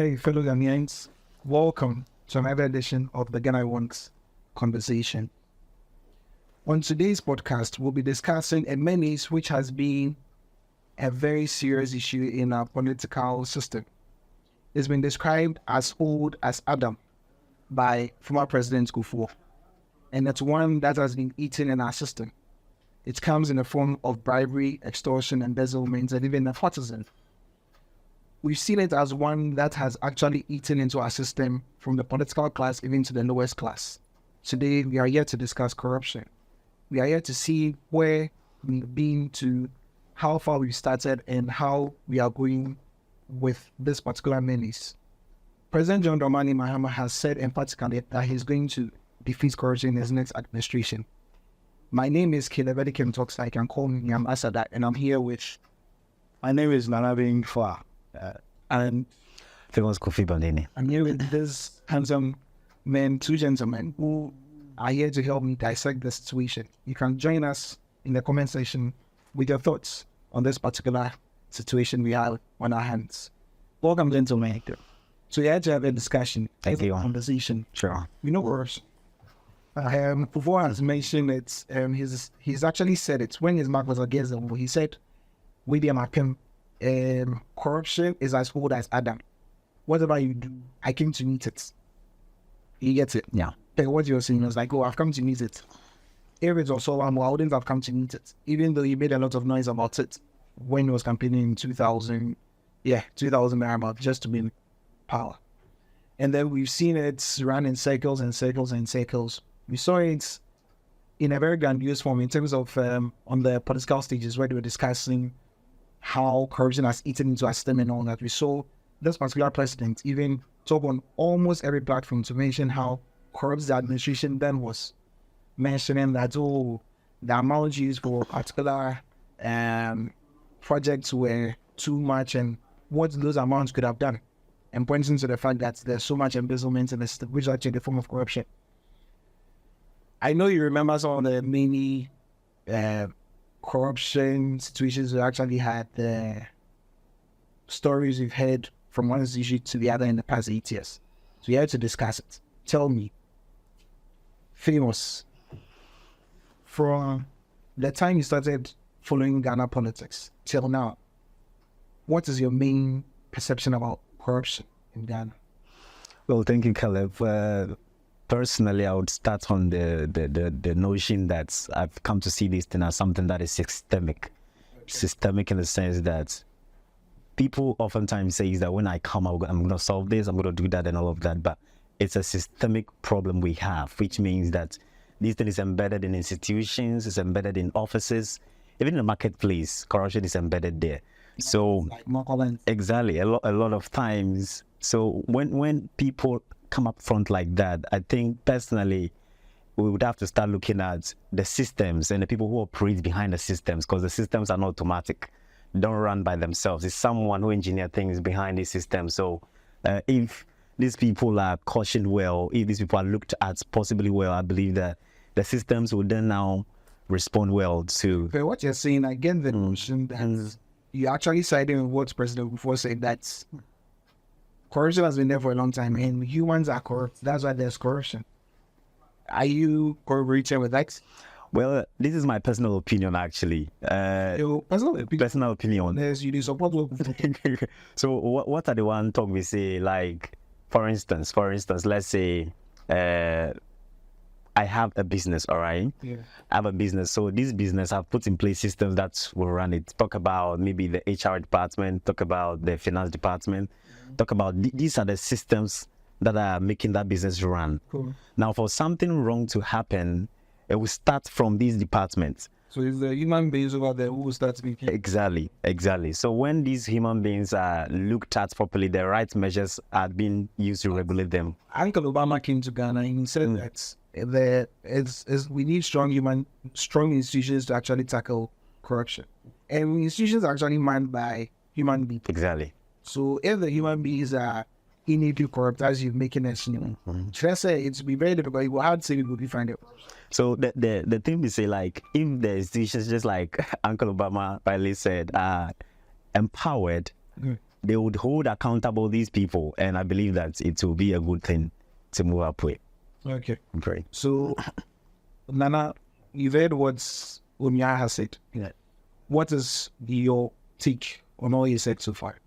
Hey, fellow Ghanaians, welcome to another edition of the Ghana Wants Conversation. On today's podcast, we'll be discussing a menace which has been a very serious issue in our political system. It's been described as old as Adam by former President Kufuor, and it's one that has been eaten in our system. It comes in the form of bribery, extortion, embezzlement, and even nepotism. We've seen it as one that has actually eaten into our system from the political class even to the lowest class. Today, we are here to discuss corruption. We are here to see where we've been to, how far we've started, and how we are going with this particular menace. President John Dramani Mahama has said emphatically that he's going to defeat corruption in his next administration. My name is Caleb Edikim Talks. You can call me Ambassador, and I'm here with... My name is Nanabing Fa. And famous Kofi Bandini. I'm here with this handsome men, two gentlemen who are here to help me dissect the situation. You can join us in the comment section with your thoughts on this particular situation we have on our hands. Welcome, gentlemen. So we're here to have a discussion, Thank you. Conversation. Sure. We know worse. Before has mentioned it, he's actually said it when his mark was against them. He said, William Akim, corruption is as old as Adam. Whatever you do, I came to meet it. You get it? Yeah. Okay, what you're saying is like, oh, I've come to meet it. If it was so I wouldn't have come to meet it. Even though he made a lot of noise about it when he was campaigning in 2000 thereabout, just to be in power. And then we've seen it run in circles and circles and circles. We saw it in a very grandiose form in terms of on the political stages where they were discussing how corruption has eaten into our system and all that. We saw this particular president even talk on almost every platform to mention how corrupt the administration then was, mentioning that, oh, the amount used for particular projects were too much and what those amounts could have done, and pointing to the fact that there's so much embezzlement in the system, which is actually a form of corruption. I know you remember some of the many corruption situations we actually had, the stories we've heard from one issue to the other in the past 8 years. So we had to discuss it. Tell me, famous, from the time you started following Ghana politics till now, what is your main perception about corruption in Ghana? Well, thank you, Caleb. Personally, I would start on the notion that I've come to see this thing as something that is systemic. Okay. Systemic in the sense that people oftentimes say that when I come, I'm going to solve this, I'm going to do that and all of that. But it's a systemic problem we have, which means that this thing is embedded in institutions, it's embedded in offices, even in the marketplace, corruption is embedded there. So, exactly, a lot of times. So when people come up front like that, I think personally we would have to start looking at the systems and the people who operate behind the systems, because the systems are not automatic, don't run by themselves. It's someone who engineers things behind the system. So if these people are cautioned well, if these people are looked at possibly well, I believe that the systems will then now respond well to... Okay, what you're saying, I get the notion that you actually siding with what President Kufuor said, that corruption has been there for a long time and humans are corrupt. That's why there's corruption. Are you corroborating with that? Well, this is my personal opinion, actually. Your personal opinion? Personal opinion. Yes, you do support local. So what are the one talk we say, like, for instance, let's say I have a business, all right? Yeah. I have a business. So this business, I've put in place systems that will run it. Talk about maybe the HR department, talk about the finance department, talk about these are the systems that are making that business run. Cool. Now, for something wrong to happen, it will start from these departments. So it's the human beings over there who start speaking. Exactly. So when these human beings are looked at properly, the right measures are being used to regulate them. Uncle Obama came to Ghana and he said that we need strong institutions to actually tackle corruption. And institutions are actually manned by human beings. Exactly. So if the human beings are innately corrupt, as you're making it, should I say it's be very difficult. It will hard to say people define it. So the thing we say, like, if the institutions, just like Uncle Obama finally said, are empowered, they would hold accountable these people, and I believe that it will be a good thing to move up with. Okay. Great. So, Nana, you've heard what Umia has said. Yeah. What is your take on all he said so far?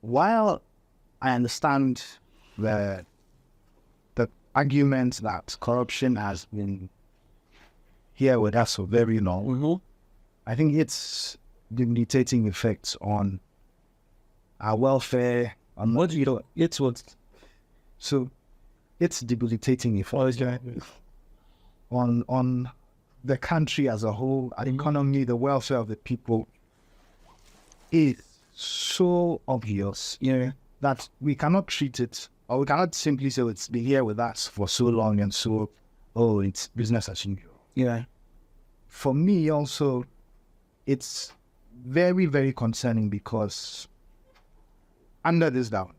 While I understand the argument that corruption has been here with us for very long, I think it's debilitating effects on our welfare. On What do you know? It's what? So it's debilitating effects on the country as a whole, our economy, the welfare of the people is so obvious that we cannot treat it, or we cannot simply say it's been here with us for so long and so, it's business as usual. Yeah. For me also, it's very, very concerning because under this government,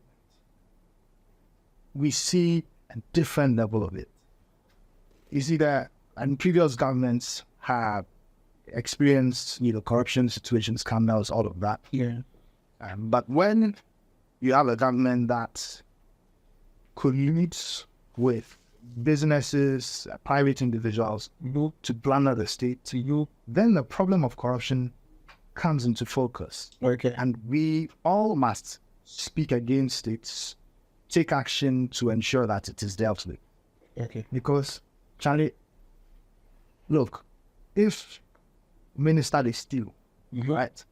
we see a different level of it. You see that, and previous governments have experienced, corruption situations, scandals, all of that. Yeah. But when you have a government that colludes with businesses, private individuals to plunder the state, then the problem of corruption comes into focus. Okay. And we all must speak against it, take action to ensure that it is dealt with. Okay. Because, Charlie, look, if minister they steal, right,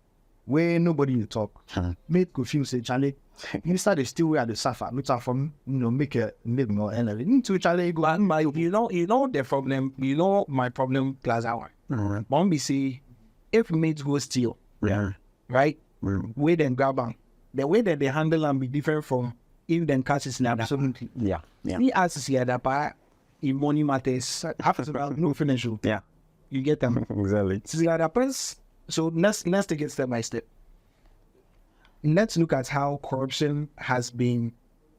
where nobody will talk, make confused say, Charlie, minister they steal where they suffer, which are from, make a living or anything. To Charlie, go. But you know the problem, my problem plus our. One be say, if mates go steal, right, way then grab them, the way that they handle them be different from if them catch it snap. Absolutely. Yeah. He asks here that part in money matters after no financial. Yeah. You get them. Exactly. So the other happens. So let's take it step by step. Let's look at how corruption has been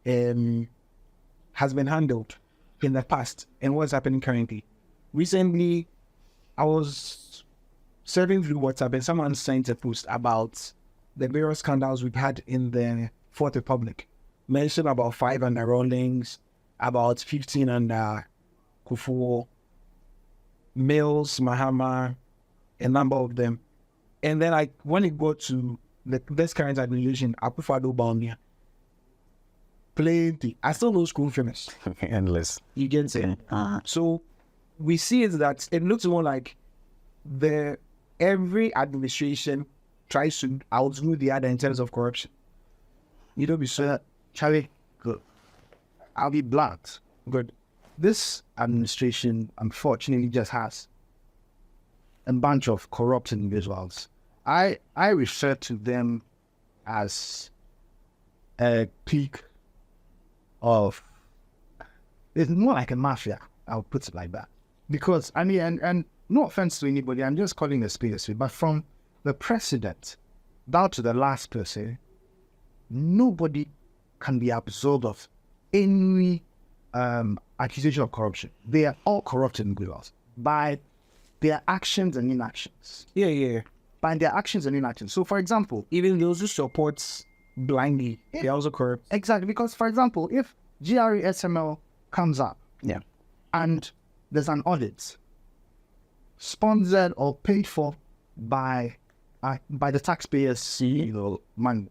handled in the past and what's happening currently. Recently, I was surfing through WhatsApp and someone sent a post about the various scandals we've had in the Fourth Republic. Mentioned about 5 under Rawlings, about 15 under Kufuor, Mills, Mahama, a number of them. And then when it got to this current administration, I prefer to Bamia. Plenty. I still know school finish. Endless. You get it. So we see is that it looks more like every administration tries to outdo the other in terms of corruption. You don't be sure. Charlie, good. I'll be blunt. Good. This administration, unfortunately, just has a bunch of corrupt individuals. I refer to them as a clique of, it's more like a mafia, I'll put it like that. Because, I mean, and no offense to anybody, I'm just calling a spade a spade, but from the president down to the last person, nobody can be absolved of any accusation of corruption. They are all corrupt individuals by their actions and inactions. Yeah. By their actions and inactions. So, for example, Even those who support blindly, they're also corrupt. exactly, because, for example, if GRESML comes up Yeah. and there's an audit sponsored or paid for by the taxpayers' money,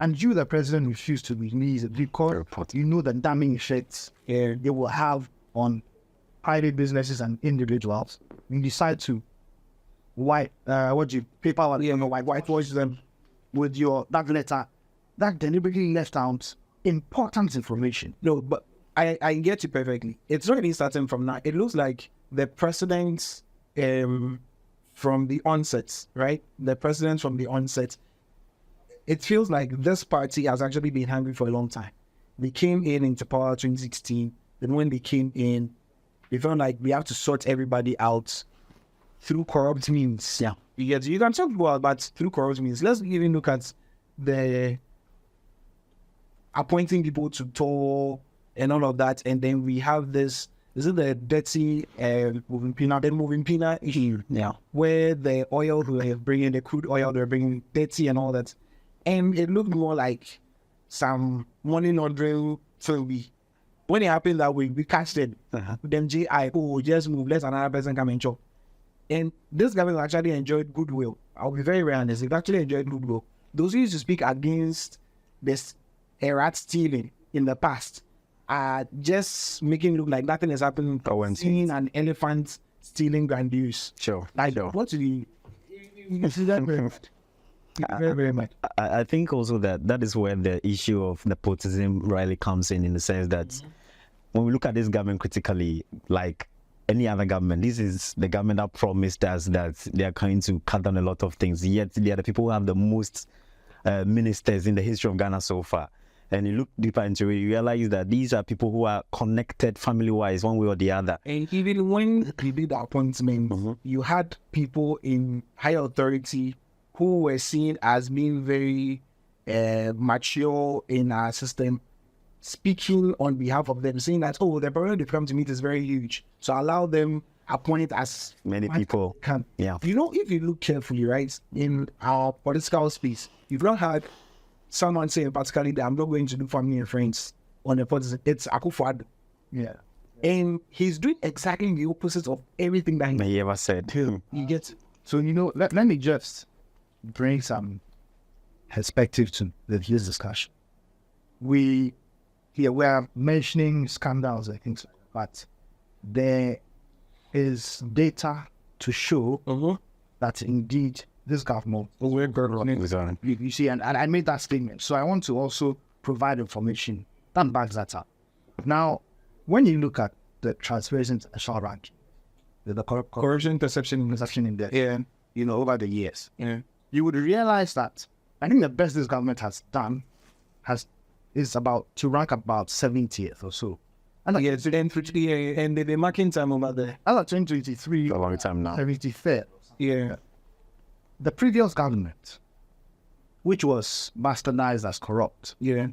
and you, the president, refuse to release it because you know the damning effects they will have on private businesses and individuals, you decide to whitewash them with that letter that deliberately left out important information. No, but I get you perfectly. It's not really starting from now. It looks like the president from the onset, right? The president from the onset, it feels like this party has actually been hungry for a long time. They came into power 2016. Then when they came in, they felt like we have to sort everybody out through corrupt means. Yeah. You can talk about, but through corrupt means. Let's even look at the appointing people to tour and all of that. And then we have this, is it the dirty moving pina issue? Yeah. Where the oil, they're bringing the crude oil, they're bringing dirty and all that. And it looked more like some money laundering film. When it happened that way, we catched it. Them GI, oh, just move, let another person come and chop. And this government actually enjoyed goodwill. I'll be very honest. It actually enjoyed goodwill. Those who used to speak against this rat stealing in the past are just making it look like nothing has happened. Seeing an elephant stealing grand use. Sure. Like, what do you see that very, very much? I think also that is where the issue of nepotism really comes in the sense that when we look at this government critically, like any other government, this is the government that promised us that they are going to cut down a lot of things, yet they are the people who have the most ministers in the history of Ghana so far. And you look deeper into it, you realize that these are people who are connected family-wise, one way or the other. And even when he did the appointment, you had people in high authority who were seen as being very mature in our system, speaking on behalf of them, saying that, oh, the problem they've come to meet is very huge. So allow them appoint as Many people can. Yeah. You know, if you look carefully, right, in our political space, you've not had someone saying particularly that I'm not going to do family and friends on the politics. It's Akufo-Addo. Yeah. And he's doing exactly the opposite of everything that he ever said. you get. So, let me just bring some perspective to this discussion. We are mentioning scandals and things like that, but there is data to show that indeed this government you see, and I made that statement. So I want to also provide information that backs that up. Now, when you look at the Transparency International ranking, the Corruption Perception Index, Yeah. over the years, Yeah. you would realize that I think the best this government has done is about to rank about 70th or so. And like, And they've been marking time over there. as of 2023, A long time now. 73rd. Yeah. The previous government, which was bastardized as corrupt, Yeah.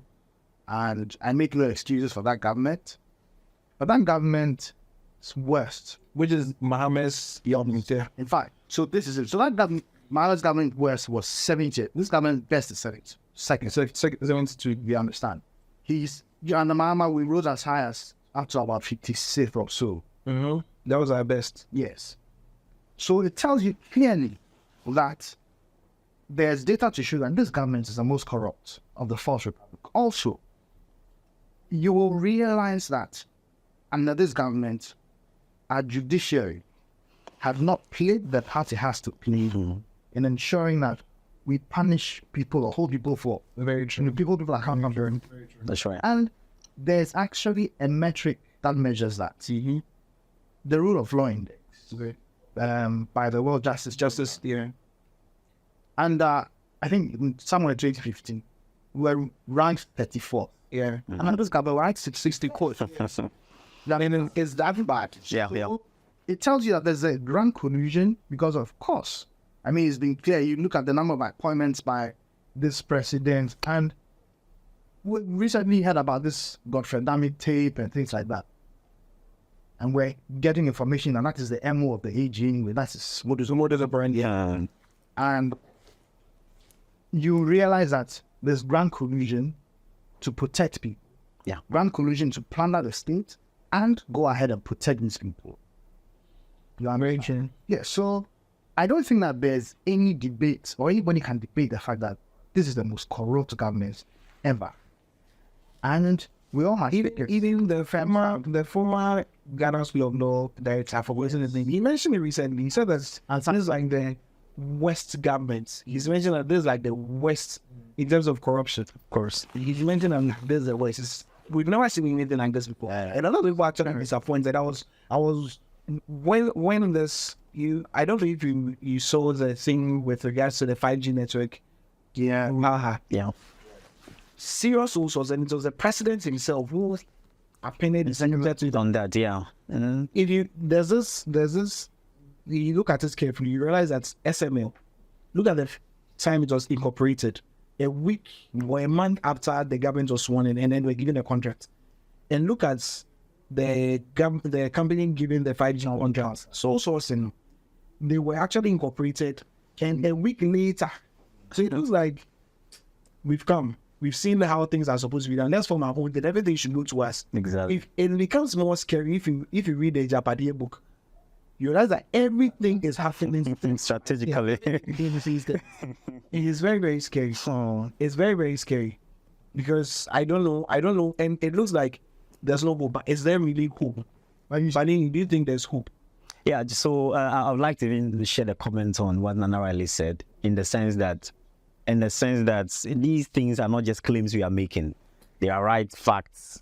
and I make no excuses for that government, but that government's worst, Which is Mohammed's government. Yeah. in fact, so this is it. So that government, Mahala's government worst was 70th. This government best is 70th. Second, So 72. we understand. Under Mahama, we rose as high as up to about 56th or so. That was our best. Yes. So it tells you clearly that there's data to show that this government is the most corrupt of the Fourth Republic. Also, you will realize that under this government, our judiciary have not played the part it has to play in ensuring that we punish people or hold people for Very true. people are accountable. That's right. And there's actually a metric that measures that. The Rule of Law Index by the World Justice. Yeah. And I think somewhere in 2015, we were ranked 34th. Yeah. And this government ranked 64th. I mean, it's that bad. Yeah, yeah. So it tells you that there's a grand collusion because, of course, I mean, it's been clear. You look at the number of appointments by this president, and we recently heard about this Godfrey tape and things like that. And we're getting information, and that is the MO of the AG anyway. That's modus operandi. Yeah. And you realize that there's grand collusion to protect people. Yeah. Grand collusion to plunder the state and go ahead and protect these people. You understand? Yeah, so I don't think that there's any debate or anybody can debate the fact that this is the most corrupt government ever. And we all have Even the former Ghana School of Law director, I've forgotten his name, he mentioned it recently. He said that this is like the West government. He's mentioned that this is like the West in terms of corruption, of course. He's mentioned that this is the West. We've never seen anything like this before. And a lot of people actually disappointed. I was when this I don't know if you saw the thing with regards to the 5G network. Yeah. Yeah. Serious also, and it was the president himself who opined On that, yeah. if there's this you look at it carefully, you realize that SML, look at the time it was incorporated, a week or a month after the government was sworn in, and then we're given a contract. And look at the company giving the 5G contract, sole sourcing, they were actually incorporated, and a week later, so it looks like we've come. We've seen how things are supposed to be done. Let's form our own. Then everything should go to us. Exactly. If it becomes more scary if you read the Japadier book, you realize that everything is happening Strategically. It is very, very scary. It's very, very scary because I don't know, and it looks like there's no hope. But is there really hope? But do you think there's hope? Yeah, so I would like to even share the comment on what Nana Riley said, in the sense that these things are not just claims we are making; they are right facts,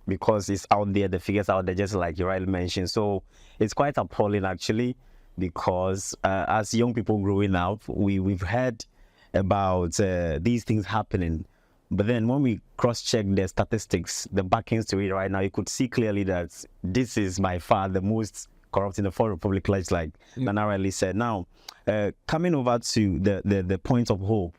because it's out there, the figures out there, just like you rightly mentioned. So it's quite appalling, actually, because as young people growing up, we've heard about these things happening. But then when we cross-check the statistics, the backings to it right now, you could see clearly that this is by far the most corrupt in the Fourth Republic, like Nana Riley said. Now, coming over to the point of hope,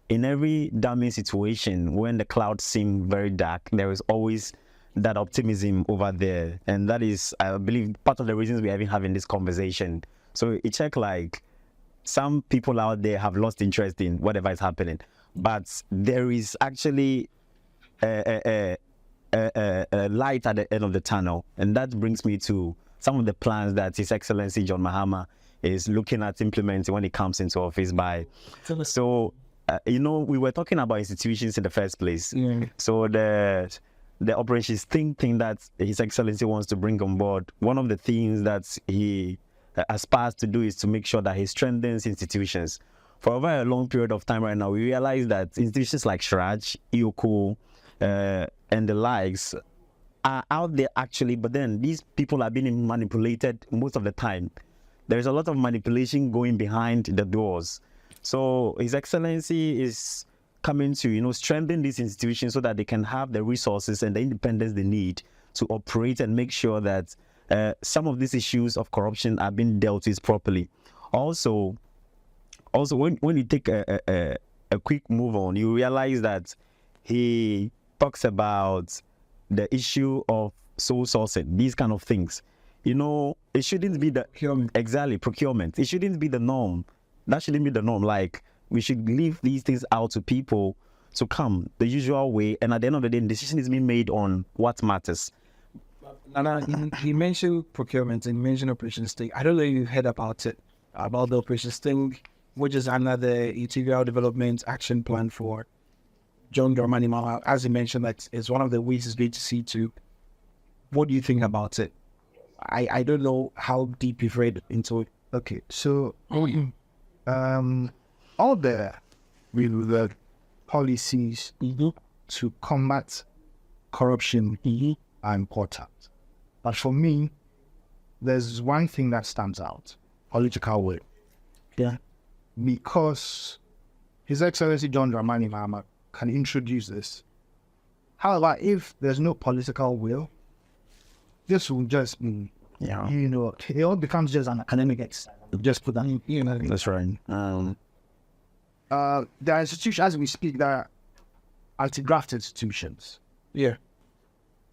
in every damning situation, when the clouds seem very dark, there is always that optimism over there. And that is, I believe, part of the reasons we're even having this conversation. So it check like some people out there have lost interest in whatever is happening. But there is actually a light at the end of the tunnel. And that brings me to some of the plans that His Excellency John Mahama is looking at implementing when he comes into office by. So, we were talking about institutions in the first place. Yeah. So the Operation Sting thing that His Excellency wants to bring on board, one of the things that he aspires to do is to make sure that he strengthens institutions. For a very long period of time right now, we realize that institutions like Shraj, IOCO, and the likes are out there actually, but then these people are being manipulated most of the time. There's a lot of manipulation going behind the doors. So His Excellency is coming to, strengthen these institutions so that they can have the resources and the independence they need to operate and make sure that some of these issues of corruption are being dealt with properly. Also, when you take a quick move on, you realize that he talks about the issue of sole sourcing, these kind of things. It shouldn't be procurement. It shouldn't be the norm. That shouldn't be the norm. Like, we should leave these things out to people to come the usual way, and at the end of the day, the decision is being made on what matters. Nana, he mentioned procurement and he mentioned Operation Sting. I don't know if you've heard about it, about the Operation Sting, which is another integral development action plan for John Dramani Mahama. As he mentioned, that is one of the ways he's going to see to. What do you think about it? I don't know how deep you've read into it. Okay, so all the policies to combat corruption are important. But for me, there's one thing that stands out: political will. Yeah. Because His Excellency John Dramani Mahama can introduce this. However, if there's no political will, this will just be, it all becomes just an academic exercise. Just put that in, That's right. there are institutions, as we speak, that are anti-graft institutions. Yeah.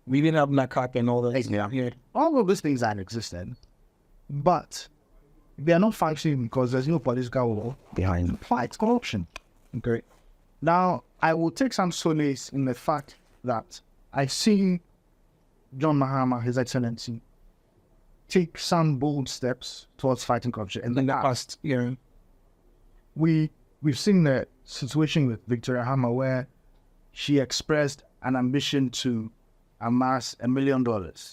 We didn't have NACAP and all that. Yeah. All of these things are in existence, but they are not functioning because there's no political will Behind. fight corruption. Okay. Now, I will take some solace in the fact that I've seen John Mahama, His Excellency, take some bold steps towards fighting corruption. And In the past, yeah. we've seen the situation with Victoria Hammer where she expressed an ambition to amass $1 million.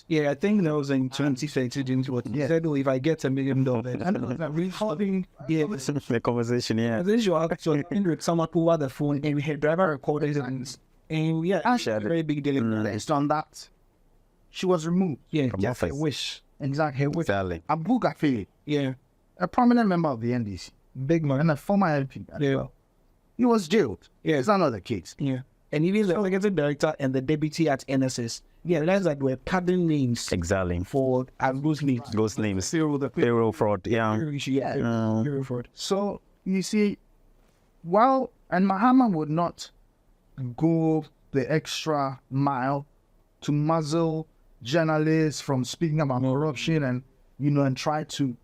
Yeah, I think that was in 2013. What he said, if I get $1 million, and we're having The conversation, yeah. this you actually with someone who had the phone and we had driver recorded and yeah, shared it. very big deal. Based on that, she was removed. Yeah, From just a office. wish. Exactly. Her wish. Exactly. Abu Gafili, Yeah, a prominent member of the NDC big man. and a former MP as Yeah. well, he was jailed. Yeah. It's another case. Yeah, and even the executive director and the deputy at NSS. Yeah, that's like we're cutting names Exactly. for those names. Those names. Zero the Payroll fraud, yeah. Zero fraud. So, you see, and Mahama would not go the extra mile to muzzle journalists from speaking about corruption and try to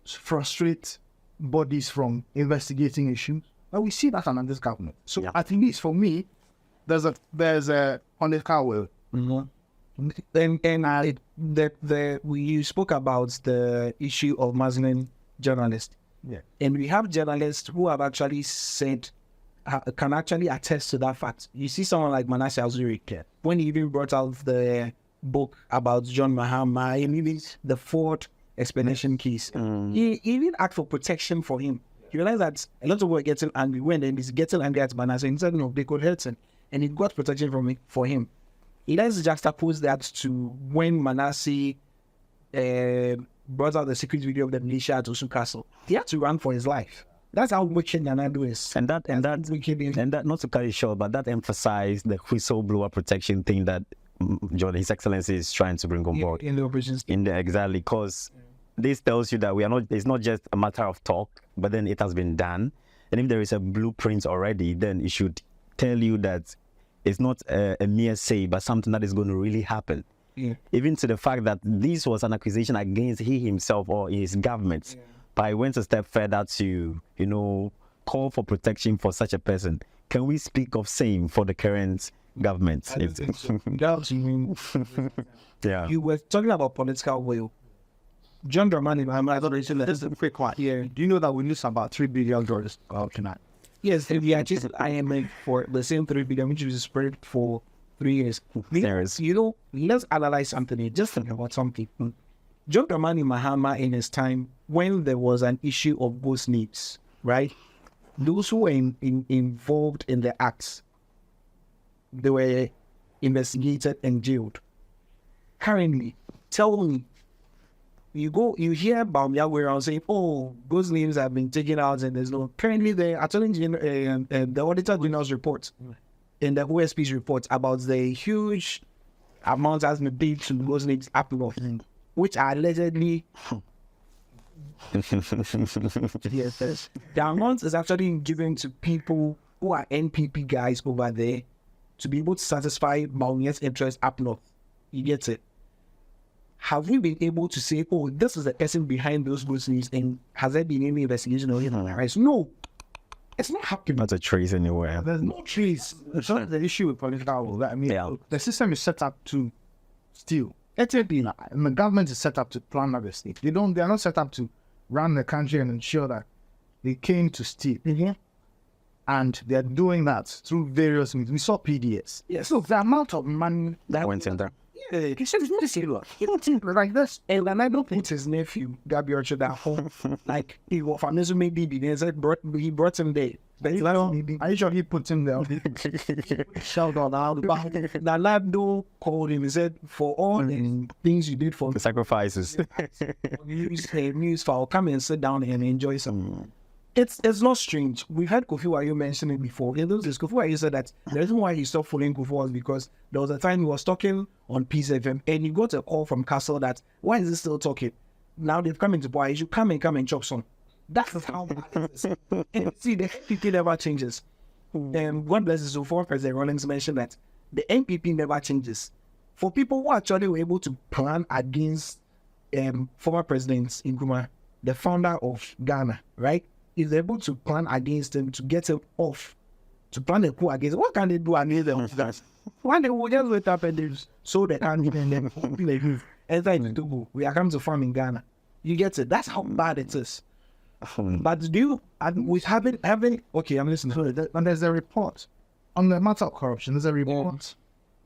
frustrate bodies from investigating issues. But we see that under this government. So Yeah. at least for me, there's a political will. You spoke about the issue of Muslim journalists. Yeah. And we have journalists who have actually said, can actually attest to that fact. You see someone like Manasseh Alzuri, when he even brought out the book about John Mahama, and even the Ford explanation case, he even asked for protection for him. You realize that a lot of people were getting angry when he's getting angry at Manasseh, and said, no, they could hurt him, and he got protection for him. Let's juxtapose that to when Manasseh brought out the secret video of the militia at Osu Castle. He had to run for his life. That's how wicked Nanado is. And that, not to cut it short, but that emphasized the whistleblower protection thing that His Excellency is trying to bring on board in the operations. Exactly, because this tells you that it's not just a matter of talk, but then it has been done. And if there is a blueprint already, then it should tell you that it's not a mere say, but something that is going to really happen. Yeah. Even to the fact that this was an accusation against he himself or his government. Yeah. But I went a step further to, call for protection for such a person. Can we speak of same for the current government? I don't think so. Yeah. You were talking about political will. John Dramani Mahama, This is a quick one. Yeah. Do you know that we lose about $3 billion tonight? Yes, we are just IMF for the same 3 billion, which is spread for 3 years. Let's analyze something here. Just think about something. John Dramani Mahama, in his time, when there was an issue of ghost names, right? Those who were involved in the acts, they were investigated and jailed. Currently, tell me, you hear about Yahweh saying, oh, those names have been taken out and there's no. Currently, the Auditor General's report and the OSP's report about the huge amount that's been paid to those names up north, which are allegedly. Yes, the amount is actually given to people who are NPP guys over there to be able to satisfy Maunet's interest up north. You get it? Have we been able to say, oh, this is the person behind those good news, and has there been any investigation or anything like that? No, it's not happening. Not a trace anywhere. There's no trace. It's not the issue with political will. The system is set up to steal. And the government is set up to plan the state. They are not set up to run the country and ensure that they came to steal. Mm-hmm. And they're doing that through various means. We saw PDS. Yes. So the amount of money that went in there. He said it's not a silver. Like this. And Ronaldo put his nephew, Gabi Orchard, at home. Like, he was from this maybe he brought him there. Are you sure he put him there? Shout out now. Ronaldo called him. He said, for all the things you did for the sacrifices. News file, come and sit down and enjoy some. It's not strange. We've had Kofi Wayo mentioning before. In those days, Kofi Wayo said that the reason why he stopped following Kofi was because there was a time he was talking on Peace FM and he got a call from Castle that, why is he still talking? Now they've come into power, you should come and chop some. That's how bad it is. And see, the NPP never changes. God bless his soul, for President Rawlings mentioned that the NPP never changes. For people who actually were able to plan against former President Nkrumah, the founder of Ghana, right? Is able to plan against him, to get him off, to plan a coup against him. What can they do against them? One day we'll just wait up and they so they can't even then we are coming to farm in Ghana. You get it? That's how bad it is. But with having okay, I'm listening. And there's a report on the matter of corruption. There's a report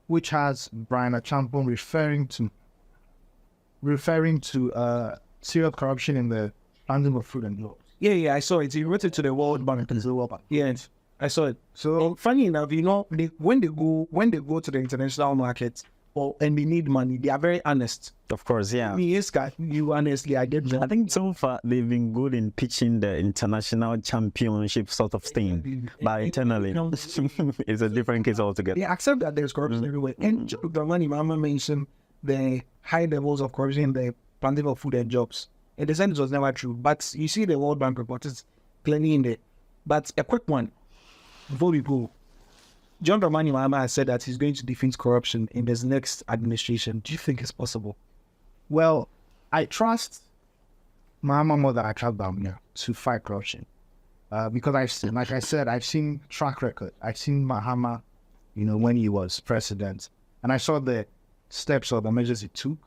which has Brian Achampon referring to serious corruption in the handling of food and drugs. Yeah, I saw it. He wrote it to the World Bank. Yeah, I saw it. So funny enough, when they go to the international market and they need money, they are very honest. Of course, yeah. You honestly, I think so far they've been good in pitching the international championship sort of thing, but internally it's a different case altogether. They accept that there's corruption everywhere. And the money Mama mentioned the high levels of corruption in the planting of food and jobs. And they said it was never true. But you see the World Bank report is clearly in there. But a quick one before we go. John Dramani Mahama has said that he's going to defeat corruption in his next administration. Do you think it's possible? Well, I trust Mahama more than I trust Bamia to fight corruption. because like I said, I've seen track record. I've seen Mahama, when he was president, and I saw the steps or the measures he took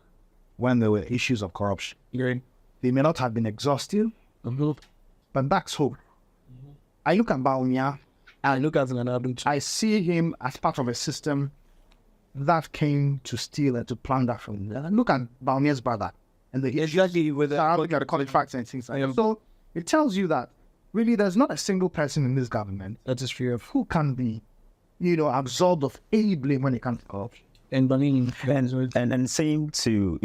when there were issues of corruption. Great. They may not have been exhaustive, but that's hope. I look at Baumia, I look at another. I see him as part of a system that came to steal and to plunder from them. And look at Baumia's brother and the Exactly with surrounding the college facts and things like that. So it tells you that really there's not a single person in this government that is free of who can be, absolved of any blame when it comes to corruption. and burning. And same to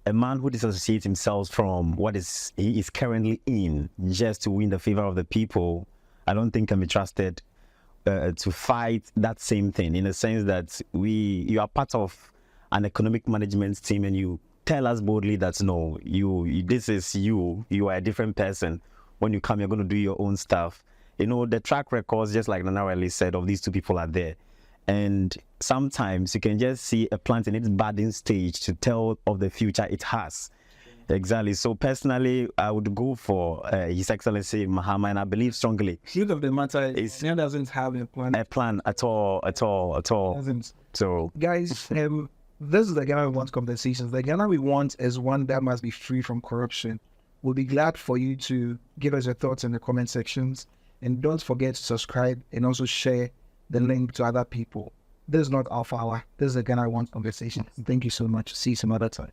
a man who disassociates himself from what he is currently in just to win the favor of the people, I don't think can be trusted to fight that same thing, in the sense that you are part of an economic management team and you tell us boldly that no, this is you are a different person. When you come, you're going to do your own stuff. The track records, just like Nana Riley said, of these two people are there. And sometimes you can just see a plant in its budding stage to tell of the future it has. Exactly. So personally, I would go for His Excellency Mahama, and I believe strongly. Truth of the matter is, he doesn't have a plan. A plan at all. Doesn't. So, guys, this is the Ghana we want conversations. The Ghana we want is one that must be free from corruption. We'll be glad for you to give us your thoughts in the comment sections, and don't forget to subscribe and also share the link to other people. This is not Alpha Hour. This is the Ghana we want conversation. Thank you so much. See you some other time.